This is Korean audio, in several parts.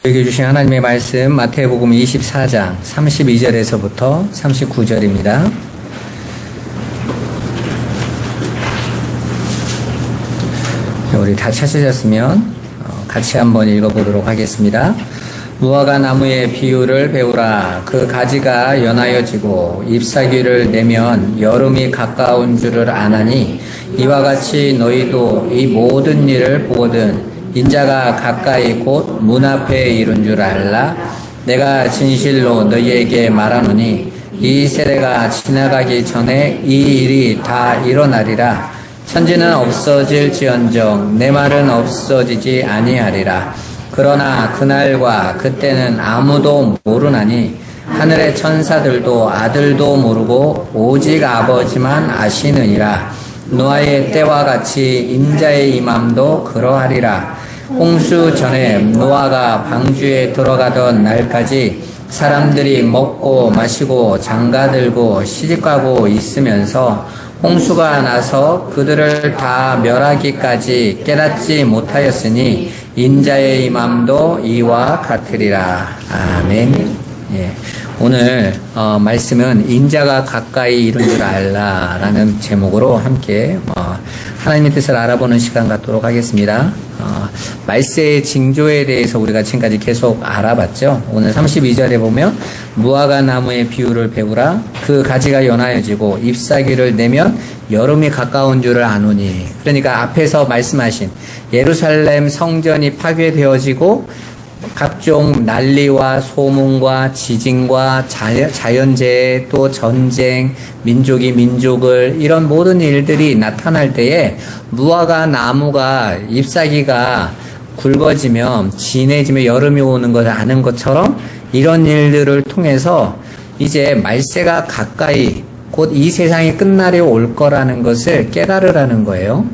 우리에게 주신 하나님의 말씀 마태복음 24장 32절에서부터 39절입니다. 우리 다 찾으셨으면 같이 한번 읽어보도록 하겠습니다. 무화과 나무의 비유를 배우라. 그 가지가 연하여지고 잎사귀를 내면 여름이 가까운 줄을 아나니 이와 같이 너희도 이 모든 일을 보거든 인자가 가까이 곧 문 앞에 이른 줄 알라. 내가 진실로 너희에게 말하노니 이 세대가 지나가기 전에 이 일이 다 일어나리라. 천지는 없어질지언정 내 말은 없어지지 아니하리라. 그러나 그날과 그때는 아무도 모르나니 하늘의 천사들도 아들도 모르고 오직 아버지만 아시느니라. 노아의 때와 같이 인자의 임함도 그러하리라. 홍수 전에 노아가 방주에 들어가던 날까지 사람들이 먹고 마시고 장가들고 시집가고 있으면서 홍수가 나서 그들을 다 멸하기까지 깨닫지 못하였으니 인자의 임함도 이와 같으리라. 아멘. 예. 오늘 말씀은 인자가 가까이 이른 줄 알라라는 제목으로 함께 하나님의 뜻을 알아보는 시간 갖도록 하겠습니다. 말세의 징조에 대해서 우리가 지금까지 계속 알아봤죠. 오늘 32절에 보면 무화과 나무의 비유를 배우라. 그 가지가 연하여지고 잎사귀를 내면 여름이 가까운 줄을 아노니. 그러니까 앞에서 말씀하신 예루살렘 성전이 파괴되어지고 각종 난리와 소문과 지진과 자연재해 또 전쟁, 민족이 민족을 이런 모든 일들이 나타날 때에 무화과 나무가 잎사귀가 굵어지면 진해지면 여름이 오는 것을 아는 것처럼 이런 일들을 통해서 이제 말세가 가까이 곧 이 세상이 끝날이 올 거라는 것을 깨달으라는 거예요.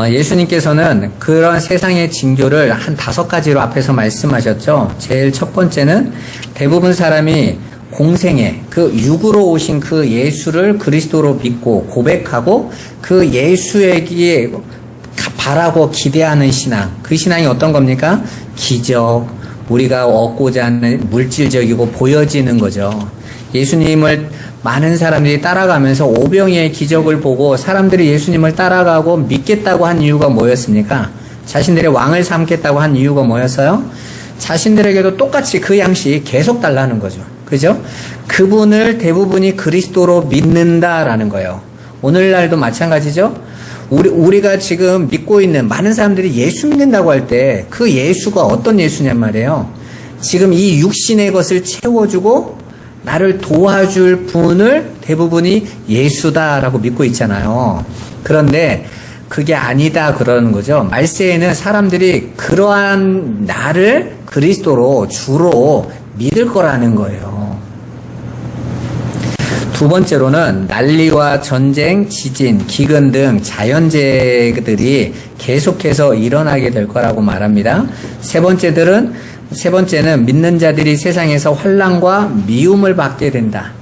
예수님께서는 그런 세상의 징조를 한 5가지로 앞에서 말씀하셨죠. 제일 첫 번째는 대부분 사람이 공생애, 그 육으로 오신 그 예수를 그리스도로 믿고 고백하고 그 예수에게 바라고 기대하는 신앙. 그 신앙이 어떤 겁니까? 기적, 우리가 얻고자 하는 물질적이고 보여지는 거죠. 예수님을 많은 사람들이 따라가면서 오병이의 기적을 보고 사람들이 예수님을 따라가고 믿겠다고 한 이유가 뭐였습니까? 자신들의 왕을 삼겠다고 한 이유가 뭐였어요? 자신들에게도 똑같이 그 양식 계속 달라는 거죠. 그죠? 그분을 대부분이 그리스도로 믿는다라는 거예요. 오늘날도 마찬가지죠? 우리가 지금 믿고 있는 많은 사람들이 예수 믿는다고 할 때 그 예수가 어떤 예수냔 말이에요. 지금 이 육신의 것을 채워주고 나를 도와줄 분을 대부분이 예수다라고 믿고 있잖아요. 그런데 그게 아니다 그러는 거죠. 말세에는 사람들이 그러한 나를 그리스도로 주로 믿을 거라는 거예요. 두 번째로는 난리와 전쟁, 지진, 기근 등 자연재해들이 계속해서 일어나게 될 거라고 말합니다. 세 번째는 믿는 자들이 세상에서 환난과 미움을 받게 된다.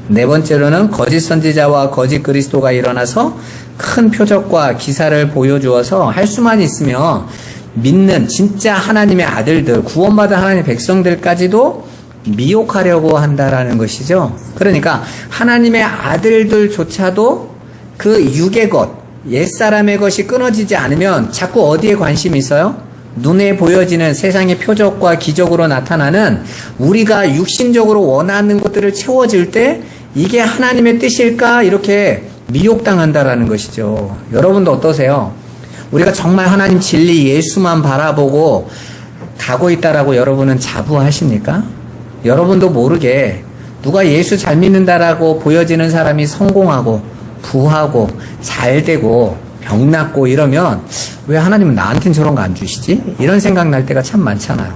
네 번째로는 거짓 선지자와 거짓 그리스도가 일어나서 큰 표적과 기사를 보여주어서 할 수만 있으면 믿는 진짜 하나님의 아들들, 구원받은 하나님의 백성들까지도 미혹하려고 한다라는 것이죠. 그러니까 하나님의 아들들조차도 그 육의 것, 옛사람의 것이 끊어지지 않으면 자꾸 어디에 관심이 있어요? 눈에 보여지는 세상의 표적과 기적으로 나타나는 우리가 육신적으로 원하는 것들을 채워질 때 이게 하나님의 뜻일까? 이렇게 미혹당한다라는 것이죠. 여러분도 어떠세요? 우리가 정말 하나님 진리 예수만 바라보고 가고 있다라고 여러분은 자부하십니까? 여러분도 모르게 누가 예수 잘 믿는다라고 보여지는 사람이 성공하고 부하고 잘되고 병 낫고 이러면 왜 하나님은 나한테는 저런 거 안 주시지? 이런 생각 날 때가 참 많잖아요.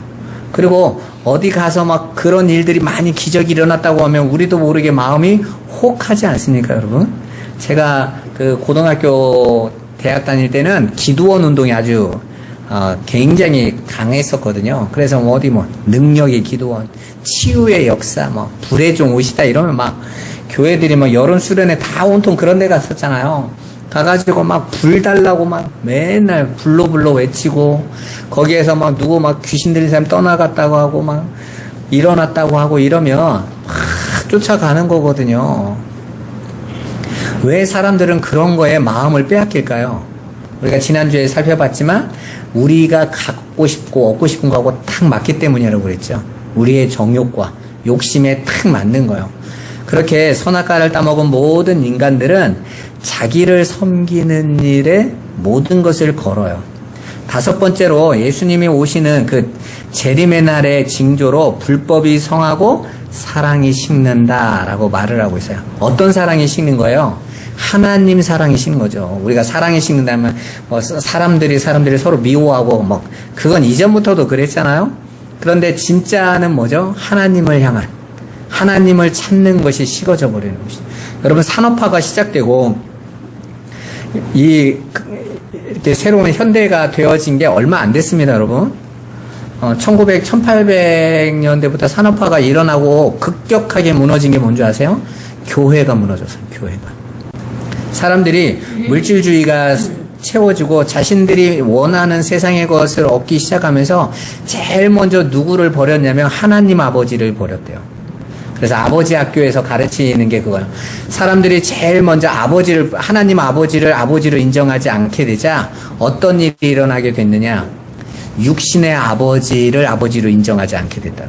그리고 어디 가서 막 그런 일들이 많이 기적이 일어났다고 하면 우리도 모르게 마음이 혹하지 않습니까, 여러분? 제가 그 고등학교 대학 다닐 때는 기도원 운동이 아주 굉장히 강했었거든요. 그래서 능력의 기도원, 치유의 역사, 불의 종 오시다 이러면 막 교회들이 여름 수련회 다 온통 그런 데 갔었잖아요. 가가지고 막 불 달라고 막 맨날 불로 외치고, 거기에서 막 누구 막 귀신 들린 사람 떠나갔다고 하고 막 일어났다고 하고 이러면 막 쫓아가는 거거든요. 왜 사람들은 그런 거에 마음을 빼앗길까요? 우리가 지난주에 살펴봤지만 우리가 갖고 싶고 얻고 싶은 거하고 딱 맞기 때문이라고 그랬죠. 우리의 정욕과 욕심에 딱 맞는 거예요. 그렇게 선악과를 따먹은 모든 인간들은 자기를 섬기는 일에 모든 것을 걸어요. 다섯 번째로 예수님이 오시는 그 재림의 날의 징조로 불법이 성하고 사랑이 식는다라고 말을 하고 있어요. 어떤 사랑이 식는 거예요? 하나님 사랑이 식는 거죠. 우리가 사랑이 식는다면 뭐 사람들이 서로 미워하고 뭐 그건 이전부터도 그랬잖아요. 그런데 진짜는 뭐죠? 하나님을 향한, 하나님을 찾는 것이 식어져 버리는 것이죠. 여러분, 산업화가 시작되고 이렇게 새로운 현대가 되어진 게 얼마 안 됐습니다, 여러분. 1800년대부터 산업화가 일어나고 급격하게 무너진 게 뭔지 아세요? 교회가 무너졌어요, 교회가. 사람들이 물질주의가 채워지고 자신들이 원하는 세상의 것을 얻기 시작하면서 제일 먼저 누구를 버렸냐면 하나님 아버지를 버렸대요. 그래서 아버지 학교에서 가르치는 게 그거예요. 사람들이 제일 먼저 하나님 아버지를 인정하지 않게 되자 어떤 일이 일어나게 됐느냐? 육신의 아버지를 아버지로 인정하지 않게 됐다.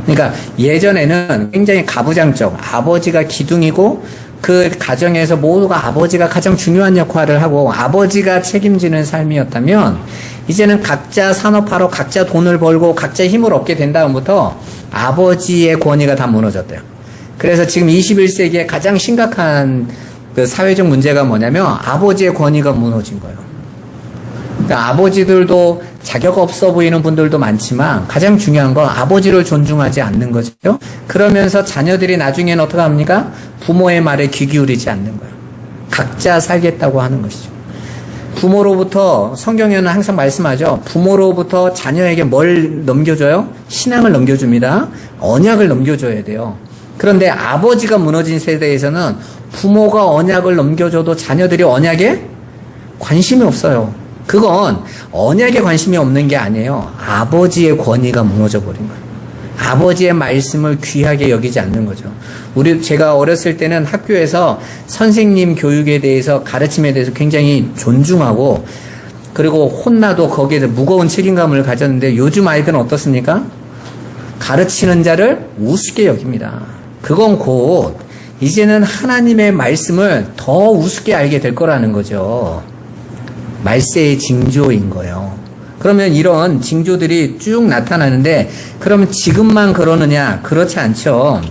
그러니까 예전에는 굉장히 가부장적, 아버지가 기둥이고 그 가정에서 모두가 아버지가 가장 중요한 역할을 하고 아버지가 책임지는 삶이었다면, 이제는 각자 산업화로 각자 돈을 벌고 각자 힘을 얻게 된 다음부터 아버지의 권위가 다 무너졌대요. 그래서 지금 21세기에 가장 심각한 그 사회적 문제가 뭐냐면 아버지의 권위가 무너진 거예요. 그러니까 아버지들도 자격 없어 보이는 분들도 많지만 가장 중요한 건 아버지를 존중하지 않는 거죠. 그러면서 자녀들이 나중에는 어떻게 합니까? 부모의 말에 귀 기울이지 않는 거예요. 각자 살겠다고 하는 것이죠. 부모로부터, 성경에는 항상 말씀하죠. 부모로부터 자녀에게 뭘 넘겨줘요? 신앙을 넘겨줍니다. 언약을 넘겨줘야 돼요. 그런데 아버지가 무너진 세대에서는 부모가 언약을 넘겨줘도 자녀들이 언약에 관심이 없어요. 그건 언약에 관심이 없는 게 아니에요. 아버지의 권위가 무너져 버린 거예요. 아버지의 말씀을 귀하게 여기지 않는 거죠. 제가 어렸을 때는 학교에서 선생님 교육에 대해서, 가르침에 대해서 굉장히 존중하고, 그리고 혼나도 거기에 무거운 책임감을 가졌는데, 요즘 아이들은 어떻습니까? 가르치는 자를 우습게 여깁니다. 그건 곧 이제는 하나님의 말씀을 더 우습게 알게 될 거라는 거죠. 말세의 징조인 거예요. 그러면 이런 징조들이 쭉 나타나는데, 그러면 지금만 그러느냐? 그렇지 않죠.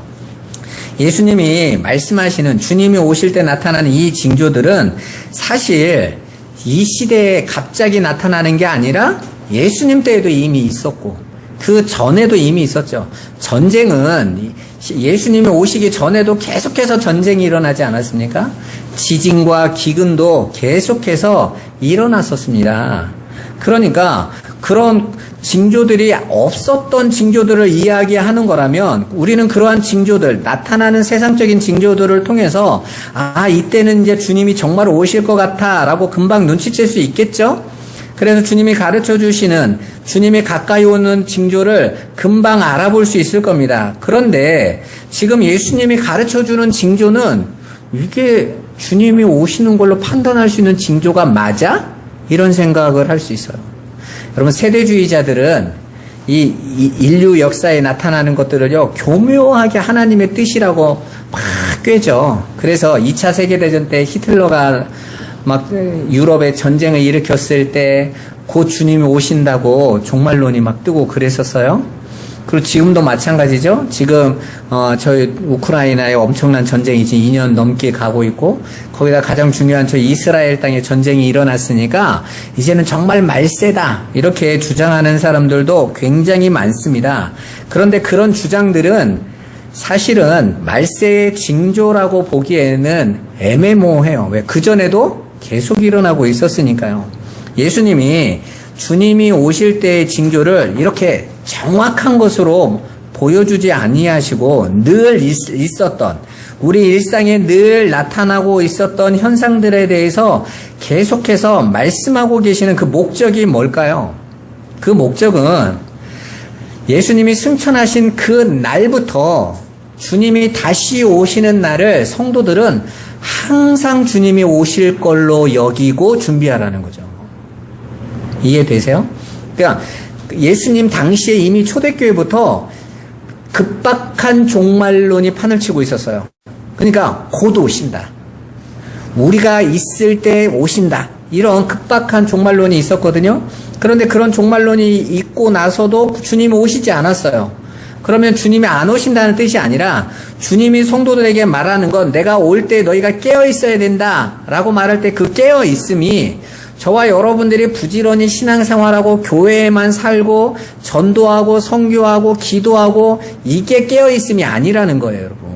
예수님이 말씀하시는, 주님이 오실 때 나타나는 이 징조들은 사실 이 시대에 갑자기 나타나는 게 아니라 예수님 때에도 이미 있었고 그 전에도 이미 있었죠. 전쟁은 예수님이 오시기 전에도 계속해서 전쟁이 일어나지 않았습니까? 지진과 기근도 계속해서 일어났었습니다. 그러니까 그런 징조들이 없었던 징조들을 이야기하는 거라면, 우리는 그러한 징조들, 나타나는 세상적인 징조들을 통해서 이때는 이제 주님이 정말 오실 것 같아 라고 금방 눈치챌 수 있겠죠? 그래서 주님이 가르쳐 주시는, 주님이 가까이 오는 징조를 금방 알아볼 수 있을 겁니다. 그런데 지금 예수님이 가르쳐 주는 징조는 이게 주님이 오시는 걸로 판단할 수 있는 징조가 맞아? 이런 생각을 할 수 있어요. 여러분, 세대주의자들은 이 인류 역사에 나타나는 것들을요, 교묘하게 하나님의 뜻이라고 막 꿰죠. 그래서 2차 세계대전 때 히틀러가 막 유럽에 전쟁을 일으켰을 때 곧 주님이 오신다고 종말론이 막 뜨고 그랬었어요. 그리고 지금도 마찬가지죠. 지금 저희 우크라이나에 엄청난 전쟁이 지금 2년 넘게 가고 있고, 거기다 가장 중요한 저희 이스라엘 땅에 전쟁이 일어났으니까 이제는 정말 말세다 이렇게 주장하는 사람들도 굉장히 많습니다. 그런데 그런 주장들은 사실은 말세의 징조라고 보기에는 애매모호해요. 왜? 그전에도 계속 일어나고 있었으니까요. 예수님이 주님이 오실 때의 징조를 이렇게 정확한 것으로 보여주지 아니하시고 늘 있었던, 우리 일상에 늘 나타나고 있었던 현상들에 대해서 계속해서 말씀하고 계시는 그 목적이 뭘까요? 그 목적은 예수님이 승천하신 그 날부터 주님이 다시 오시는 날을 성도들은 항상 주님이 오실 걸로 여기고 준비하라는 거죠. 이해되세요? 그러니까 예수님 당시에 이미 초대교회부터 급박한 종말론이 판을 치고 있었어요. 그러니까 곧 오신다. 우리가 있을 때 오신다. 이런 급박한 종말론이 있었거든요. 그런데 그런 종말론이 있고 나서도 주님이 오시지 않았어요. 그러면 주님이 안 오신다는 뜻이 아니라 주님이 성도들에게 말하는 건 내가 올 때 너희가 깨어 있어야 된다 라고 말할 때 그 깨어 있음이 저와 여러분들이 부지런히 신앙생활하고 교회에만 살고 전도하고 선교하고 기도하고 이게 깨어 있음이 아니라는 거예요, 여러분.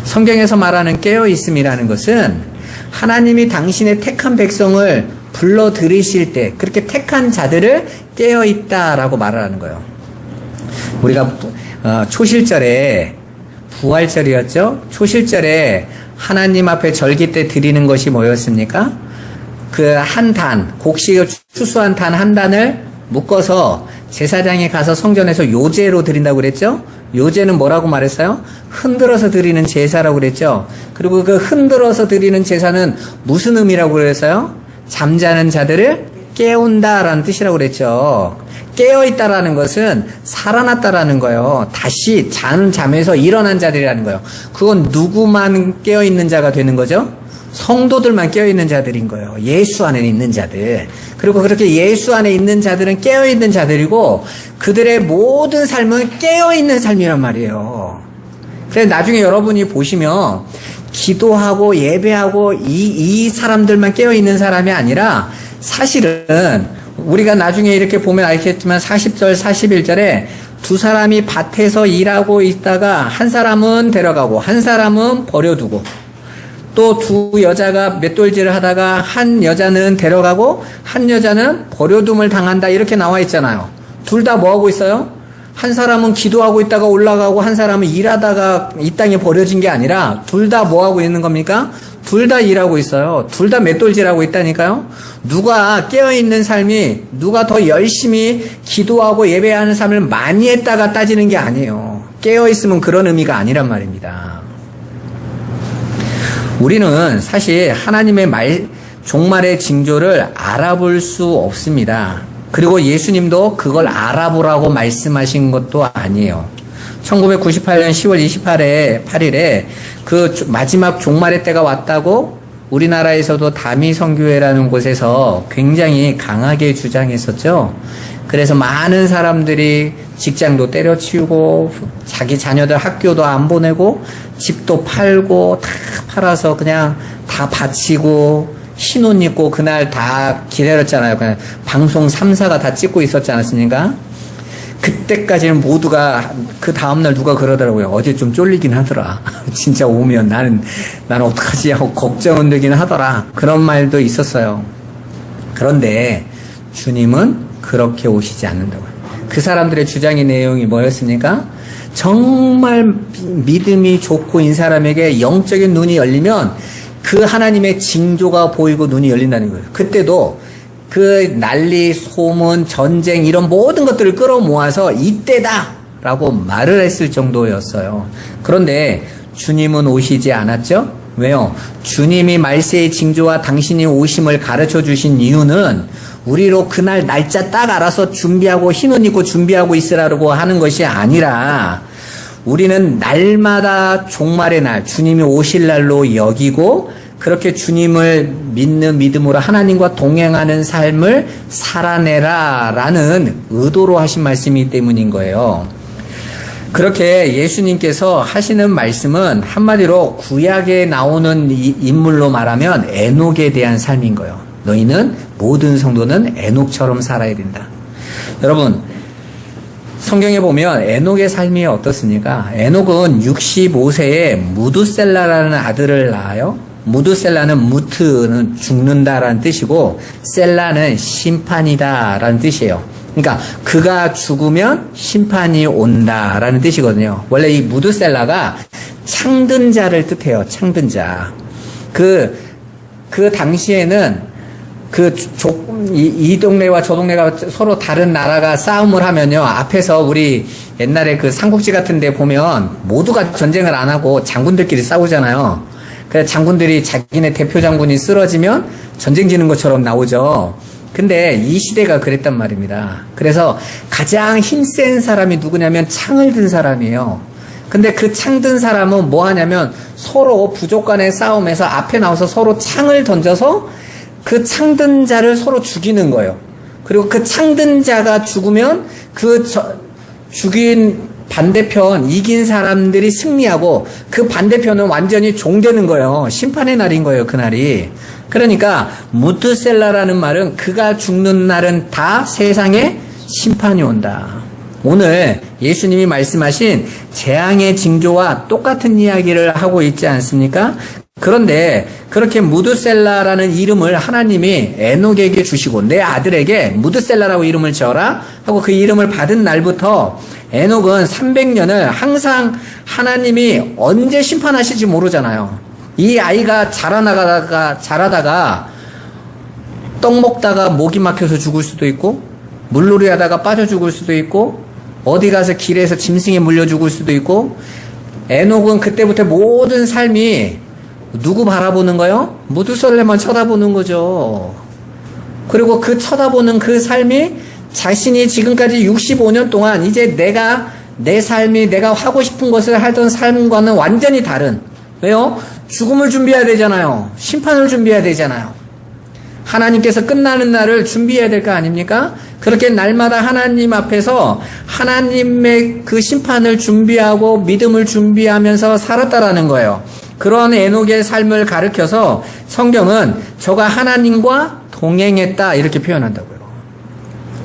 성경에서 말하는 깨어 있음이라는 것은 하나님이 당신의 택한 백성을 불러 들이실 때 그렇게 택한 자들을 깨어 있다라고 말을 하는 거예요. 우리가 초실절에 부활절이었죠. 초실절에 하나님 앞에 절기 때 드리는 것이 뭐였습니까? 그 한 단, 곡식을 추수한 단 한 단을 묶어서 제사장에 가서 성전에서 요제로 드린다고 그랬죠. 요제는 뭐라고 말했어요? 흔들어서 드리는 제사라고 그랬죠. 그리고 그 흔들어서 드리는 제사는 무슨 의미라고 그랬어요? 잠자는 자들을 깨운다라는 뜻이라고 그랬죠. 깨어있다라는 것은 살아났다라는 거예요. 다시 자는 잠에서 일어난 자들이라는 거예요. 그건 누구만 깨어있는 자가 되는 거죠? 성도들만 깨어있는 자들인 거예요. 예수 안에 있는 자들. 그리고 그렇게 예수 안에 있는 자들은 깨어있는 자들이고 그들의 모든 삶은 깨어있는 삶이란 말이에요. 그래서 나중에 여러분이 보시면 기도하고 예배하고 이 사람들만 깨어있는 사람이 아니라 사실은 우리가 나중에 이렇게 보면 알겠지만 40절, 41절에 두 사람이 밭에서 일하고 있다가 한 사람은 데려가고 한 사람은 버려두고 또 두 여자가 맷돌질을 하다가 한 여자는 데려가고 한 여자는 버려둠을 당한다 이렇게 나와 있잖아요. 둘 다 뭐 하고 있어요? 한 사람은 기도하고 있다가 올라가고 한 사람은 일하다가 이 땅에 버려진 게 아니라 둘 다 뭐 하고 있는 겁니까? 둘 다 일하고 있어요. 둘 다 맷돌질하고 있다니까요. 누가 깨어있는 삶이 누가 더 열심히 기도하고 예배하는 삶을 많이 했다가 따지는 게 아니에요. 깨어있으면 그런 의미가 아니란 말입니다. 우리는 사실 하나님의 종말의 징조를 알아볼 수 없습니다. 그리고 예수님도 그걸 알아보라고 말씀하신 것도 아니에요. 1998년 10월 28일에 그 마지막 종말의 때가 왔다고 우리나라에서도 다미선교회라는 곳에서 굉장히 강하게 주장했었죠. 그래서 많은 사람들이 직장도 때려치우고 자기 자녀들 학교도 안 보내고 집도 팔고 다 팔아서 그냥 다 바치고 흰옷 입고 그날 다 기다렸잖아요. 그냥 방송 3사가 다 찍고 있었지 않았습니까? 그때까지는 모두가 그 다음날 누가 그러더라고요. 어제 좀 쫄리긴 하더라. 진짜 오면 나는 어떡하지 하고 걱정은 되긴 하더라. 그런 말도 있었어요. 그런데 주님은 그렇게 오시지 않는다고요. 그 사람들의 주장의 내용이 뭐였습니까? 정말 믿음이 좋고 인 사람에게 영적인 눈이 열리면 그 하나님의 징조가 보이고 눈이 열린다는 거예요. 그때도 그 난리, 소문, 전쟁 이런 모든 것들을 끌어모아서 이때다 라고 말을 했을 정도였어요. 그런데 주님은 오시지 않았죠? 왜요? 주님이 말세의 징조와 당신이 오심을 가르쳐 주신 이유는 우리로 그날 날짜 딱 알아서 준비하고 흰옷 입고 준비하고 있으라고 하는 것이 아니라 우리는 날마다 종말의 날, 주님이 오실 날로 여기고 그렇게 주님을 믿는 믿음으로 하나님과 동행하는 삶을 살아내라 라는 의도로 하신 말씀이기 때문인 거예요. 그렇게 예수님께서 하시는 말씀은 한마디로 구약에 나오는 인물로 말하면 에녹에 대한 삶인 거예요. 너희는 모든 성도는 에녹처럼 살아야 된다. 여러분 성경에 보면 에녹의 삶이 어떻습니까? 에녹은 65세에 무두셀라라는 아들을 낳아요. 무두셀라는 무트는 죽는다라는 뜻이고 셀라는 심판이다라는 뜻이에요. 그러니까 그가 죽으면 심판이 온다라는 뜻이거든요. 원래 이 무두셀라가 창든 자를 뜻해요. 창든 자. 그 당시에는 이 동네와 저 동네가 서로 다른 나라가 싸움을 하면요. 앞에서 우리 옛날에 그 삼국지 같은 데 보면 모두가 전쟁을 안 하고 장군들끼리 싸우잖아요. 그래서 장군들이 자기네 대표 장군이 쓰러지면 전쟁 지는 것처럼 나오죠. 근데 이 시대가 그랬단 말입니다. 그래서 가장 힘센 사람이 누구냐면 창을 든 사람이에요. 근데 그 창 든 사람은 뭐 하냐면 서로 부족 간의 싸움에서 앞에 나와서 서로 창을 던져서 그 창 든 자를 서로 죽이는 거예요. 그리고 그 창 든 자가 죽으면 죽인 반대편 이긴 사람들이 승리하고 그 반대편은 완전히 종되는 거예요. 심판의 날인 거예요, 그날이. 그러니까 무드셀라라는 말은 그가 죽는 날은 다 세상에 심판이 온다. 오늘 예수님이 말씀하신 재앙의 징조와 똑같은 이야기를 하고 있지 않습니까? 그런데 그렇게 무드셀라라는 이름을 하나님이 에녹에게 주시고 내 아들에게 무드셀라라고 이름을 지어라 하고 그 이름을 받은 날부터 에녹은 300년을 항상 하나님이 언제 심판하실지 모르잖아요. 이 아이가 자라다가 떡 먹다가 목이 막혀서 죽을 수도 있고 물놀이 하다가 빠져 죽을 수도 있고 어디 가서 길에서 짐승에 물려 죽을 수도 있고 에녹은 그때부터 모든 삶이 누구 바라보는 거요? 무드셀라만 쳐다보는 거죠. 그리고 그 쳐다보는 그 삶이 자신이 지금까지 65년 동안 이제 내 삶이 내가 하고 싶은 것을 하던 삶과는 완전히 다른. 왜요? 죽음을 준비해야 되잖아요. 심판을 준비해야 되잖아요. 하나님께서 끝나는 날을 준비해야 될 거 아닙니까? 그렇게 날마다 하나님 앞에서 하나님의 그 심판을 준비하고 믿음을 준비하면서 살았다라는 거예요. 그런 에녹의 삶을 가르쳐서 성경은 저가 하나님과 동행했다 이렇게 표현한다고요.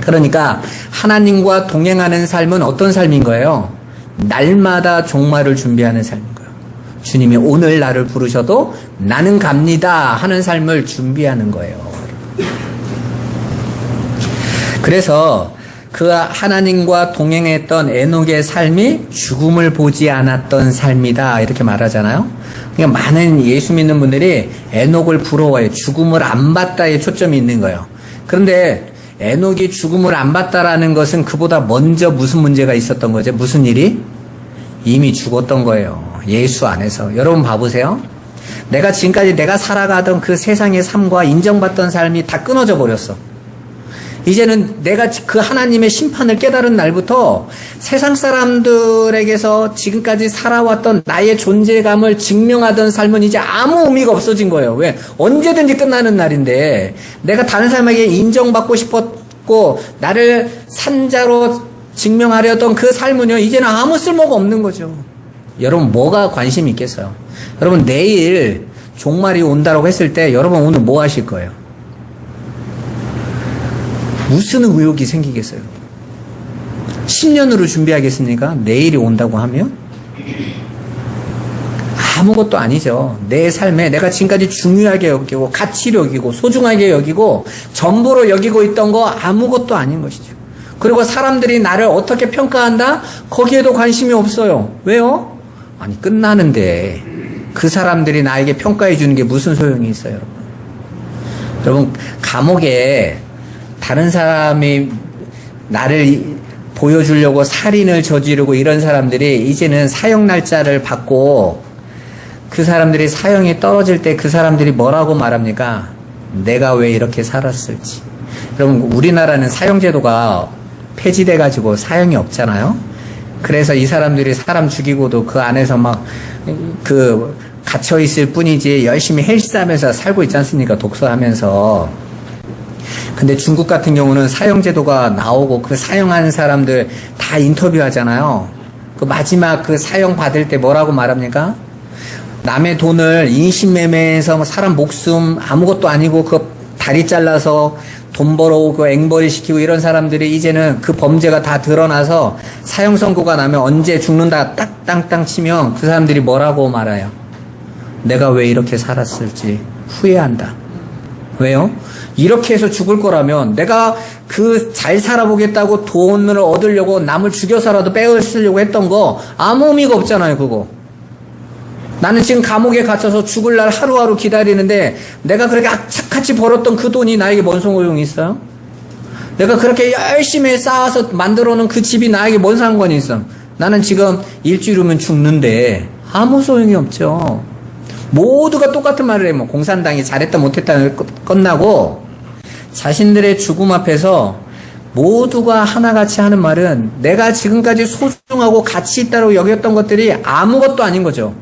그러니까 하나님과 동행하는 삶은 어떤 삶인 거예요? 날마다 종말을 준비하는 삶인 거예요. 주님이 오늘 나를 부르셔도 나는 갑니다 하는 삶을 준비하는 거예요. 그래서 그 하나님과 동행했던 에녹의 삶이 죽음을 보지 않았던 삶이다 이렇게 말하잖아요. 그러니까 많은 예수 믿는 분들이 에녹을 부러워해요. 죽음을 안 봤다에 초점이 있는 거예요. 그런데 에녹이 죽음을 안 봤다라는 것은 그보다 먼저 무슨 문제가 있었던 거죠? 무슨 일이? 이미 죽었던 거예요. 예수 안에서. 여러분 봐보세요. 내가 지금까지 내가 살아가던 그 세상의 삶과 인정받던 삶이 다 끊어져 버렸어. 이제는 내가 그 하나님의 심판을 깨달은 날부터 세상 사람들에게서 지금까지 살아왔던 나의 존재감을 증명하던 삶은 이제 아무 의미가 없어진 거예요. 왜? 언제든지 끝나는 날인데 내가 다른 사람에게 인정받고 싶었고 나를 산자로 증명하려던 그 삶은요 이제는 아무 쓸모가 없는 거죠. 여러분 뭐가 관심이 있겠어요? 여러분 내일 종말이 온다고 했을 때 여러분 오늘 뭐 하실 거예요? 무슨 의욕이 생기겠어요? 10년으로 준비하겠습니까? 내일이 온다고 하면? 아무것도 아니죠. 내 삶에 내가 지금까지 중요하게 여기고 가치로 여기고 소중하게 여기고 전부로 여기고 있던 거 아무것도 아닌 것이죠. 그리고 사람들이 나를 어떻게 평가한다? 거기에도 관심이 없어요. 왜요? 아니 끝나는데 그 사람들이 나에게 평가해 주는 게 무슨 소용이 있어요? 여러분 감옥에 다른 사람이 나를 보여주려고 살인을 저지르고 이런 사람들이 이제는 사형 날짜를 받고 그 사람들이 사형이 떨어질 때 그 사람들이 뭐라고 말합니까? 내가 왜 이렇게 살았을지. 여러분 우리나라는 사형제도가 폐지돼 가지고 사형이 없잖아요. 그래서 이 사람들이 사람 죽이고도 그 안에서 막 갇혀 있을 뿐이지 열심히 헬스하면서 살고 있지 않습니까? 독서하면서. 근데 중국 같은 경우는 사형제도가 나오고 그 사형한 사람들 다 인터뷰하잖아요. 그 마지막 그 사형 받을 때 뭐라고 말합니까? 남의 돈을 인신매매해서 사람 목숨 아무것도 아니고 그 다리 잘라서 돈 벌어오고 앵벌이 시키고 이런 사람들이 이제는 그 범죄가 다 드러나서 사형 선고가 나면 언제 죽는다 딱 땅땅 치면 그 사람들이 뭐라고 말해요? 내가 왜 이렇게 살았을지 후회한다. 왜요? 이렇게 해서 죽을 거라면 내가 그 잘 살아보겠다고 돈을 얻으려고 남을 죽여서라도 빼앗으려고 했던 거 아무 의미가 없잖아요. 그거 나는 지금 감옥에 갇혀서 죽을 날 하루하루 기다리는데 내가 그렇게 악착같이 벌었던 그 돈이 나에게 뭔 소용이 있어요? 내가 그렇게 열심히 쌓아서 만들어 놓은 그 집이 나에게 뭔 상관이 있어? 나는 지금 일주일 후면 죽는데 아무 소용이 없죠. 모두가 똑같은 말을 해. 뭐 공산당이 잘했다 못했다 끝나고 자신들의 죽음 앞에서 모두가 하나같이 하는 말은 내가 지금까지 소중하고 가치 있다고 여겼던 것들이 아무것도 아닌 거죠.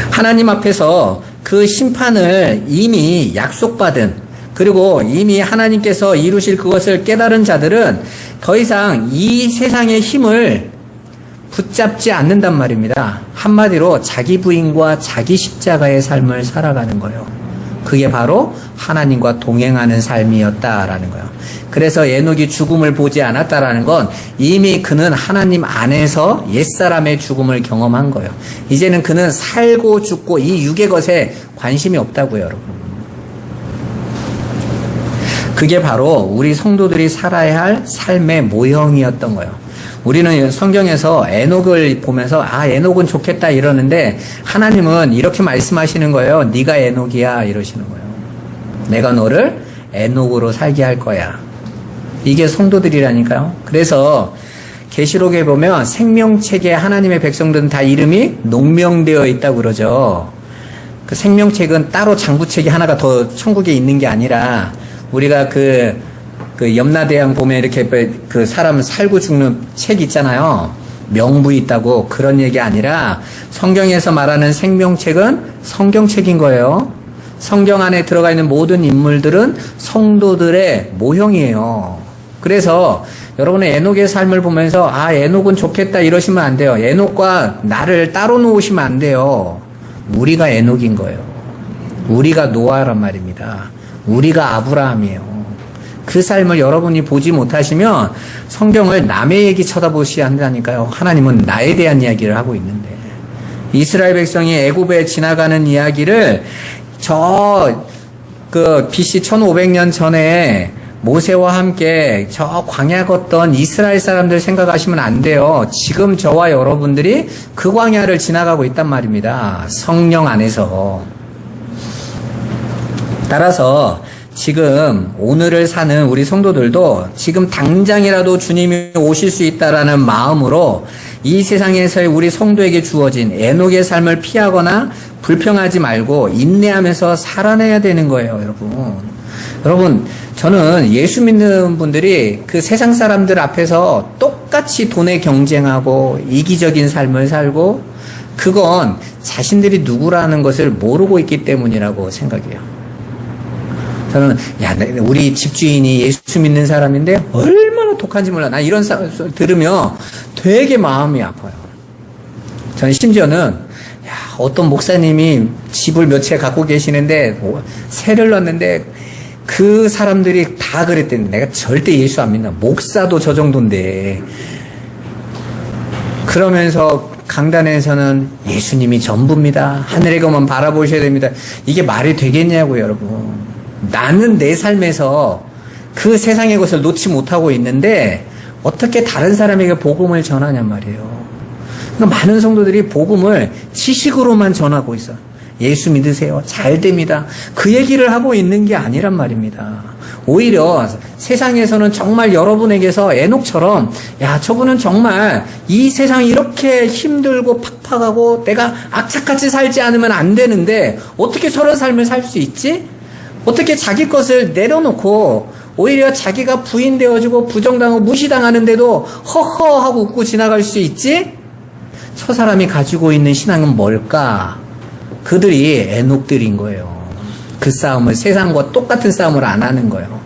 하나님 앞에서 그 심판을 이미 약속받은, 그리고 이미 하나님께서 이루실 그것을 깨달은 자들은 더 이상 이 세상의 힘을 붙잡지 않는단 말입니다. 한마디로 자기 부인과 자기 십자가의 삶을 살아가는 거예요. 그게 바로 하나님과 동행하는 삶이었다라는 거예요. 그래서 에녹이 죽음을 보지 않았다라는 건 이미 그는 하나님 안에서 옛사람의 죽음을 경험한 거예요. 이제는 그는 살고 죽고 이 육의 것에 관심이 없다고요, 여러분. 그게 바로 우리 성도들이 살아야 할 삶의 모형이었던 거예요. 우리는 성경에서 에녹을 보면서 에녹은 좋겠다 이러는데 하나님은 이렇게 말씀하시는 거예요. 네가 에녹이야 이러시는 거예요. 내가 너를 에녹으로 살게 할 거야. 이게 성도들이라니까요. 그래서 계시록에 보면 생명책에 하나님의 백성들은 다 이름이 농명되어 있다고 그러죠. 그 생명책은 따로 장부책이 하나가 더 천국에 있는 게 아니라 우리가 그 염라대왕 보면 이렇게 그 사람 살고 죽는 책 있잖아요. 명부 있다고 그런 얘기 아니라 성경에서 말하는 생명책은 성경책인 거예요. 성경 안에 들어가 있는 모든 인물들은 성도들의 모형이에요. 그래서 여러분의 에녹의 삶을 보면서 에녹은 좋겠다 이러시면 안 돼요. 에녹과 나를 따로 놓으시면 안 돼요. 우리가 에녹인 거예요. 우리가 노아란 말입니다. 우리가 아브라함이에요. 그 삶을 여러분이 보지 못하시면 성경을 남의 얘기 쳐다보셔야 한다니까요. 하나님은 나에 대한 이야기를 하고 있는데 이스라엘 백성이 애굽에 지나가는 이야기를 BC 1500년 전에 모세와 함께 저 광야 걷던 이스라엘 사람들 생각하시면 안 돼요. 지금 저와 여러분들이 그 광야를 지나가고 있단 말입니다. 성령 안에서. 따라서 지금 오늘을 사는 우리 성도들도 지금 당장이라도 주님이 오실 수 있다라는 마음으로 이 세상에서의 우리 성도에게 주어진 에녹의 삶을 피하거나 불평하지 말고 인내하면서 살아내야 되는 거예요, 여러분. 여러분, 저는 예수 믿는 분들이 그 세상 사람들 앞에서 똑같이 돈에 경쟁하고 이기적인 삶을 살고 그건 자신들이 누구라는 것을 모르고 있기 때문이라고 생각해요. 저는 우리 집주인이 예수 믿는 사람인데 얼마나 독한지 몰라. 나 이런 소리 들으면 되게 마음이 아파요. 저는 심지어는 어떤 목사님이 집을 몇 채 갖고 계시는데 세를 넣었는데 그 사람들이 다 그랬대요. 내가 절대 예수 안 믿나. 목사도 저 정도인데. 그러면서 강단에서는 예수님이 전부입니다. 하늘의 것만 바라보셔야 됩니다. 이게 말이 되겠냐고요, 여러분. 나는 내 삶에서 그 세상의 것을 놓지 못하고 있는데 어떻게 다른 사람에게 복음을 전하냔 말이에요. 그러니까 많은 성도들이 복음을 지식으로만 전하고 있어요. 예수 믿으세요. 잘 됩니다. 그 얘기를 하고 있는 게 아니란 말입니다. 오히려 세상에서는 정말 여러분에게서 에녹처럼 저분은 정말 이 세상이 이렇게 힘들고 팍팍하고 내가 악착같이 살지 않으면 안 되는데 어떻게 저런 삶을 살 수 있지? 어떻게 자기 것을 내려놓고 오히려 자기가 부인되어지고 부정당하고 무시당하는데도 허허 하고 웃고 지나갈 수 있지? 저 사람이 가지고 있는 신앙은 뭘까? 그들이 에녹들인 거예요. 그 싸움을 세상과 똑같은 싸움을 안 하는 거예요.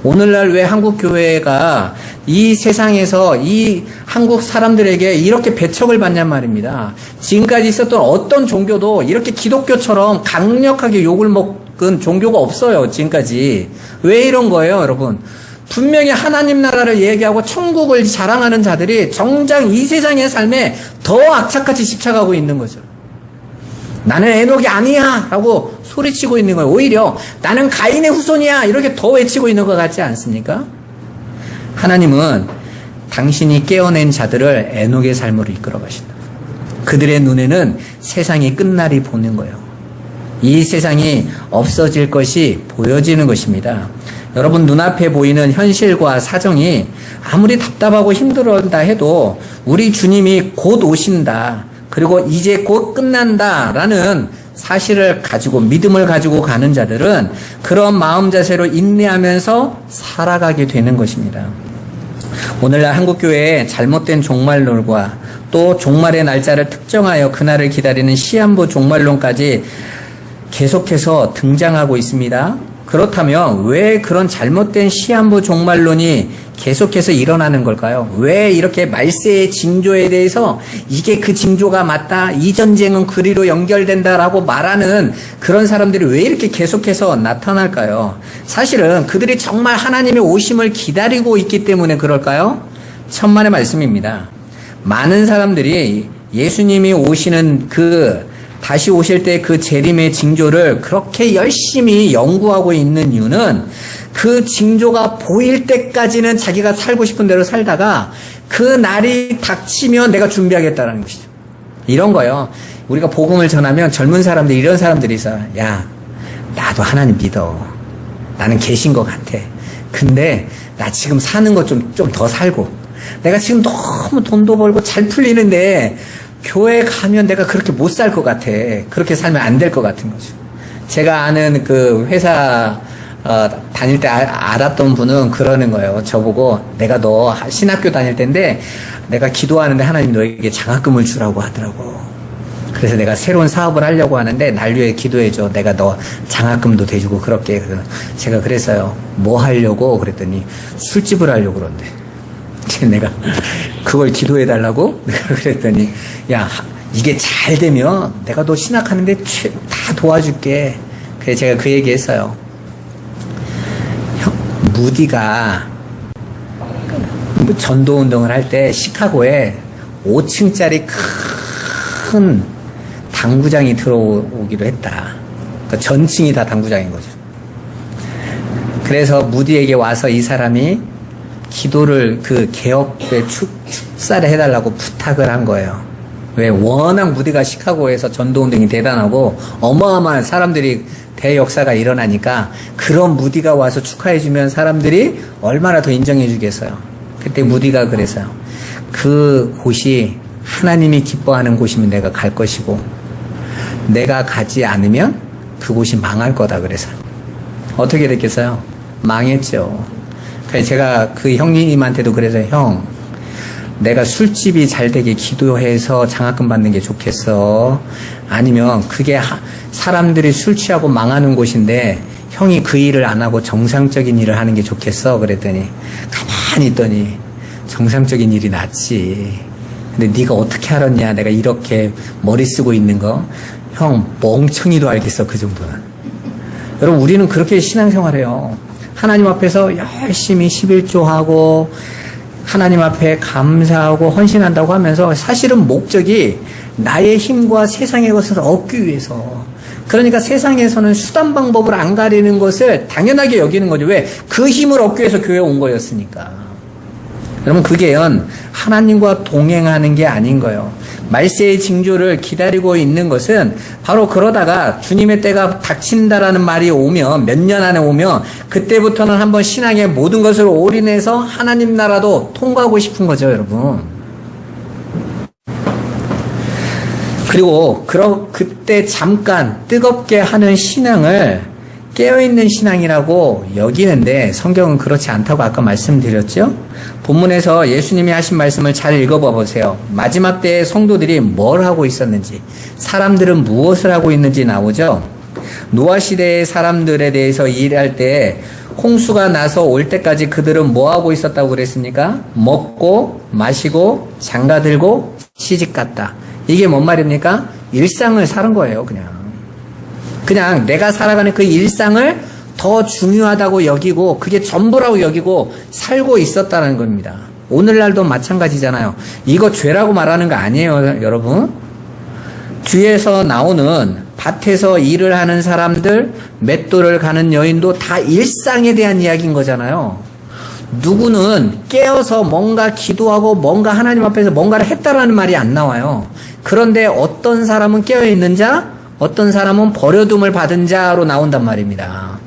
오늘날 왜 한국 교회가 이 세상에서 이 한국 사람들에게 이렇게 배척을 받냔 말입니다. 지금까지 있었던 어떤 종교도 이렇게 기독교처럼 강력하게 욕을 먹은 종교가 없어요. 지금까지. 왜 이런 거예요, 여러분? 분명히 하나님 나라를 얘기하고 천국을 자랑하는 자들이 정작 이 세상의 삶에 더 악착같이 집착하고 있는 거죠. 나는 에녹이 아니야 라고 소리치고 있는 거예요. 오히려 나는 가인의 후손이야 이렇게 더 외치고 있는 것 같지 않습니까? 하나님은 당신이 깨어낸 자들을 에녹의 삶으로 이끌어 가신다. 그들의 눈에는 세상이 끝날이 보는 거예요. 이 세상이 없어질 것이 보여지는 것입니다. 여러분, 눈앞에 보이는 현실과 사정이 아무리 답답하고 힘들다 해도 우리 주님이 곧 오신다, 그리고 이제 곧 끝난다라는 사실을 가지고, 믿음을 가지고 가는 자들은 그런 마음 자세로 인내하면서 살아가게 되는 것입니다. 오늘날 한국교회에 잘못된 종말론과 또 종말의 날짜를 특정하여 그날을 기다리는 시한부 종말론까지 계속해서 등장하고 있습니다. 그렇다면 왜 그런 잘못된 시한부 종말론이 계속해서 일어나는 걸까요? 왜 이렇게 말세의 징조에 대해서 이게 그 징조가 맞다, 이 전쟁은 그리로 연결된다라고 말하는 그런 사람들이 왜 이렇게 계속해서 나타날까요? 사실은 그들이 정말 하나님의 오심을 기다리고 있기 때문에 그럴까요? 천만의 말씀입니다. 많은 사람들이 예수님이 오시는 다시 오실 때 그 재림의 징조를 그렇게 열심히 연구하고 있는 이유는 그 징조가 보일 때까지는 자기가 살고 싶은 대로 살다가 그 날이 닥치면 내가 준비하겠다는 것이죠. 이런 거요. 우리가 복음을 전하면 젊은 사람들, 이런 사람들이 있어요. 야, 나도 하나님 믿어. 나는 계신 것 같아. 근데 나 지금 사는 거 좀 더 살고, 내가 지금 너무 돈도 벌고 잘 풀리는데 교회 가면 내가 그렇게 못 살 것 같아. 그렇게 살면 안 될 것 같은 거죠. 제가 아는 그 회사 다닐 때 알았던 분은 그러는 거예요. 저보고, 내가 너 신학교 다닐 때인데 내가 기도하는데 하나님 너에게 장학금을 주라고 하더라고. 그래서 내가 새로운 사업을 하려고 하는데 날 위해 기도해줘. 내가 너 장학금도 대주고 그렇게. 제가 그랬어요. 뭐 하려고? 그랬더니 술집을 하려고 그런대. 내가 그걸 기도해달라고? 내가 그랬더니, 야, 이게 잘 되면 내가 너 신학하는데 다 도와줄게. 그래서 제가 그 얘기 했어요. 무디가 전도운동을 할 때 시카고에 5층짜리 큰 당구장이 들어오기도 했다. 그러니까 전층이 다 당구장인 거죠. 그래서 무디에게 와서 이 사람이 기도를 그 개업에 축사를 해달라고 부탁을 한 거예요. 왜? 워낙 무디가 시카고에서 전도운동이 대단하고 어마어마한 사람들이 대역사가 일어나니까 그런 무디가 와서 축하해주면 사람들이 얼마나 더 인정해주겠어요. 그때 무디가 그랬어요. 그 곳이 하나님이 기뻐하는 곳이면 내가 갈 것이고, 내가 가지 않으면 그곳이 망할 거다 그래서. 어떻게 됐겠어요? 망했죠. 그래서 제가 그 형님한테도 그래서, 형, 내가 술집이 잘 되게 기도해서 장학금 받는 게 좋겠어? 아니면 그게 사람들이 술 취하고 망하는 곳인데 형이 그 일을 안 하고 정상적인 일을 하는 게 좋겠어? 그랬더니 가만히 있더니 정상적인 일이 낫지. 근데 네가 어떻게 알았냐? 내가 이렇게 머리 쓰고 있는 거. 형, 멍청이도 알겠어, 그 정도는. 여러분, 우리는 그렇게 신앙생활해요. 하나님 앞에서 열심히 11조하고 하나님 앞에 감사하고 헌신한다고 하면서 사실은 목적이 나의 힘과 세상의 것을 얻기 위해서. 그러니까 세상에서는 수단 방법을 안 가리는 것을 당연하게 여기는 거죠. 왜? 그 힘을 얻기 위해서 교회에 온 거였으니까. 여러분, 그게 하나님과 동행하는 게 아닌 거예요. 말세의 징조를 기다리고 있는 것은 바로 그러다가 주님의 때가 닥친다라는 말이 오면, 몇 년 안에 오면 그때부터는 한번 신앙의 모든 것을 올인해서 하나님 나라도 통과하고 싶은 거죠, 여러분. 그리고 그때 잠깐 뜨겁게 하는 신앙을 깨어있는 신앙이라고 여기는데 성경은 그렇지 않다고 아까 말씀드렸죠? 본문에서 예수님이 하신 말씀을 잘 읽어봐 보세요. 마지막 때의 성도들이 뭘 하고 있었는지, 사람들은 무엇을 하고 있는지 나오죠? 노아 시대의 사람들에 대해서 일할 때 홍수가 나서 올 때까지 그들은 뭐 하고 있었다고 그랬습니까? 먹고 마시고 장가들고 시집갔다. 이게 뭔 말입니까? 일상을 사는 거예요, 그냥 내가 살아가는 그 일상을 더 중요하다고 여기고 그게 전부라고 여기고 살고 있었다는 겁니다. 오늘날도 마찬가지잖아요. 이거 죄라고 말하는 거 아니에요, 여러분. 뒤에서 나오는 밭에서 일을 하는 사람들, 맷돌을 가는 여인도 다 일상에 대한 이야기인 거잖아요. 누구는 깨어서 뭔가 기도하고 뭔가 하나님 앞에서 뭔가를 했다라는 말이 안 나와요. 그런데 어떤 사람은 깨어있는 자, 어떤 사람은 버려둠을 받은 자로 나온단 말입니다.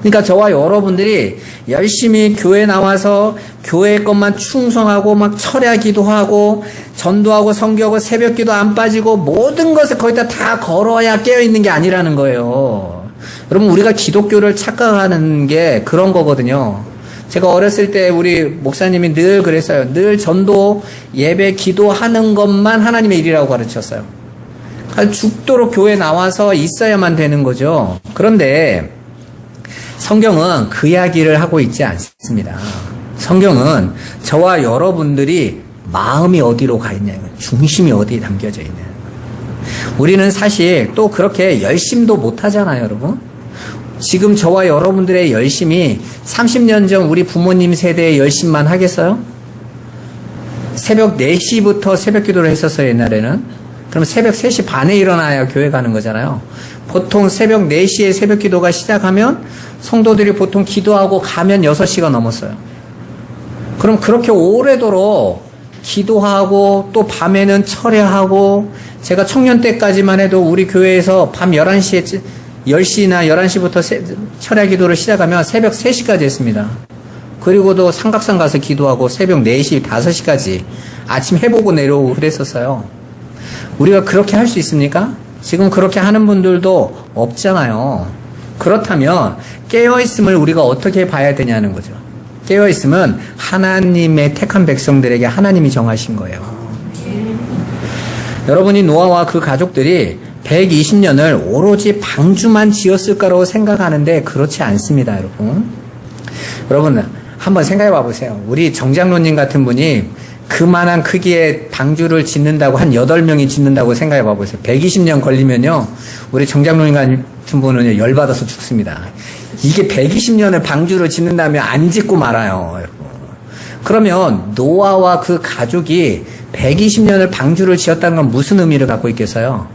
그러니까 저와 여러분들이 열심히 교회 나와서 교회 것만 충성하고 막 철야 기도하고 전도하고 성교하고 새벽 기도 안 빠지고 모든 것을 거기다 다 걸어야 깨어있는 게 아니라는 거예요. 여러분, 우리가 기독교를 착각하는 게 그런 거거든요. 제가 어렸을 때 우리 목사님이 늘 그랬어요. 늘 전도, 예배, 기도하는 것만 하나님의 일이라고 가르쳤어요. 죽도록 교회 나와서 있어야만 되는 거죠. 그런데 성경은 그 이야기를 하고 있지 않습니다. 성경은 저와 여러분들이 마음이 어디로 가 있냐, 중심이 어디에 담겨져 있냐. 우리는 사실 또 그렇게 열심도 못 하잖아요, 여러분. 지금 저와 여러분들의 열심이 30년 전 우리 부모님 세대의 열심만 하겠어요? 새벽 4시부터 새벽 기도를 했었어요, 옛날에는. 그럼 새벽 3시 반에 일어나야 교회 가는 거잖아요. 보통 새벽 4시에 새벽 기도가 시작하면 성도들이 보통 기도하고 가면 6시가 넘었어요. 그럼 그렇게 오래도록 기도하고 또 밤에는 철야하고, 제가 청년 때까지만 해도 우리 교회에서 밤 11시에 10시나 11시부터 철야 기도를 시작하면 새벽 3시까지 했습니다. 그리고도 삼각산 가서 기도하고 새벽 4시, 5시까지 아침 해보고 내려오고 그랬었어요. 우리가 그렇게 할 수 있습니까? 지금 그렇게 하는 분들도 없잖아요. 그렇다면 깨어있음을 우리가 어떻게 봐야 되냐는 거죠. 깨어있음은 하나님의 택한 백성들에게 하나님이 정하신 거예요. 여러분이 노아와 그 가족들이 120년을 오로지 방주만 지었을까라고 생각하는데 그렇지 않습니다, 여러분. 여러분, 한번 생각해 봐 보세요. 우리 정장로님 같은 분이 그만한 크기의 방주를 짓는다고, 한 8명이 짓는다고 생각해 봐 보세요. 120년 걸리면요, 우리 정장로님 같은 분은 열받아서 죽습니다. 이게 120년을 방주를 짓는다면 안 짓고 말아요, 여러분. 그러면 노아와 그 가족이 120년을 방주를 지었다는 건 무슨 의미를 갖고 있겠어요?